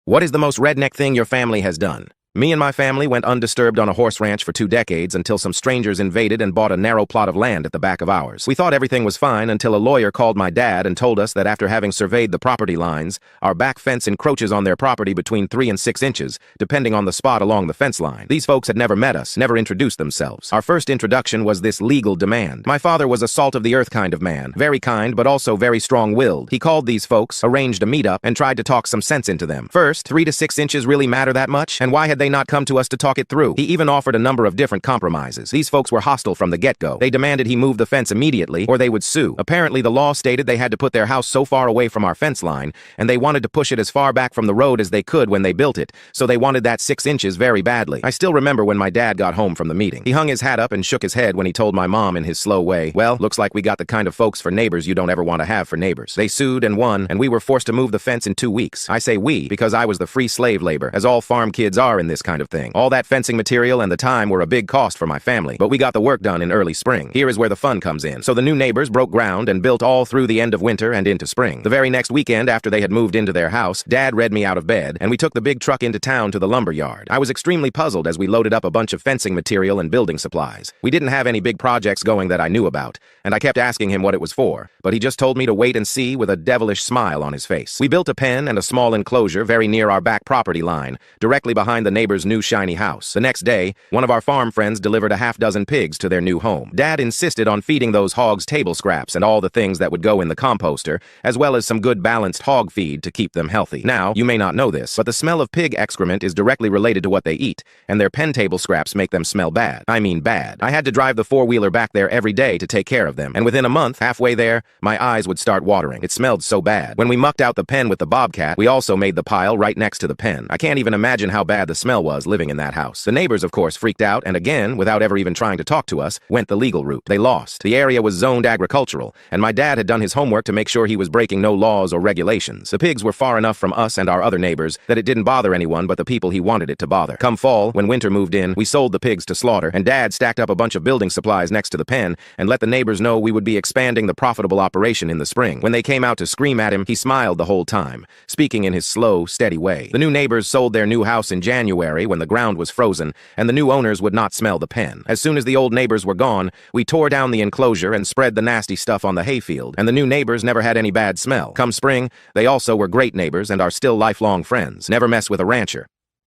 What is the most redneck thing your family has done? Me and my family went undisturbed on a horse ranch for 2 decades until some strangers invaded and bought a narrow plot of land at the back of ours. We thought everything was fine until a lawyer called my dad and told us that after having surveyed the property lines, our back fence encroaches on their property between 3 and 6 inches, depending on the spot along the fence line. These folks had never met us, never introduced themselves. Our first introduction was this legal demand. My father was a salt-of-the-earth kind of man, very kind but also very strong-willed. He called these folks, arranged a meetup, and tried to talk some sense into them. First, 3 to 6 inches really matter that much? And why had they not come to us to talk it through? He even offered a number of different compromises. These folks were hostile from the get-go. They demanded he move the fence immediately, or they would sue. Apparently, the law stated they had to put their house so far away from our fence line, and they wanted to push it as far back from the road as they could when they built it, so they wanted that 6 inches very badly. I still remember when my dad got home from the meeting. He hung his hat up and shook his head when he told my mom in his slow way, "Well, looks like we got the kind of folks for neighbors you don't ever want to have for neighbors." They sued and won, and we were forced to move the fence in 2 weeks. I say we, because I was the free slave labor, as all farm kids are in this kind of thing. All that fencing material and the time were a big cost for my family, but we got the work done in early spring. Here is where the fun comes in. So the new neighbors broke ground and built all through the end of winter and into spring. The very next weekend after they had moved into their house, Dad read me out of bed, and we took the big truck into town to the lumber yard. I was extremely puzzled as we loaded up a bunch of fencing material and building supplies. We didn't have any big projects going that I knew about, and I kept asking him what it was for, but he just told me to wait and see with a devilish smile on his face. We built a pen and a small enclosure very near our back property line, directly behind the neighbor's new shiny house. The next day, one of our farm friends delivered a half-dozen pigs to their new home. Dad insisted on feeding those hogs table scraps and all the things that would go in the composter, as well as some good balanced hog feed to keep them healthy. Now, you may not know this, but the smell of pig excrement is directly related to what they eat, and their pen table scraps make them smell bad. I mean bad. I had to drive the four-wheeler back there every day to take care of them, and within a month, halfway there, my eyes would start watering. It smelled so bad. When we mucked out the pen with the bobcat, we also made the pile right next to the pen. I can't even imagine how bad the smell was living in that house. The neighbors, of course, freaked out, and again, without ever even trying to talk to us, went the legal route. They lost. The area was zoned agricultural, and my dad had done his homework to make sure he was breaking no laws or regulations. The pigs were far enough from us and our other neighbors that it didn't bother anyone but the people he wanted it to bother. Come fall, when winter moved in, we sold the pigs to slaughter, and Dad stacked up a bunch of building supplies next to the pen and let the neighbors know we would be expanding the profitable operation in the spring. When they came out to scream at him, he smiled the whole time, speaking in his slow, steady way. The new neighbors sold their new house in January when the ground was frozen, and the new owners would not smell the pen. As soon as the old neighbors were gone, we tore down the enclosure and spread the nasty stuff on the hayfield, and the new neighbors never had any bad smell. Come spring, they also were great neighbors and are still lifelong friends. Never mess with a rancher.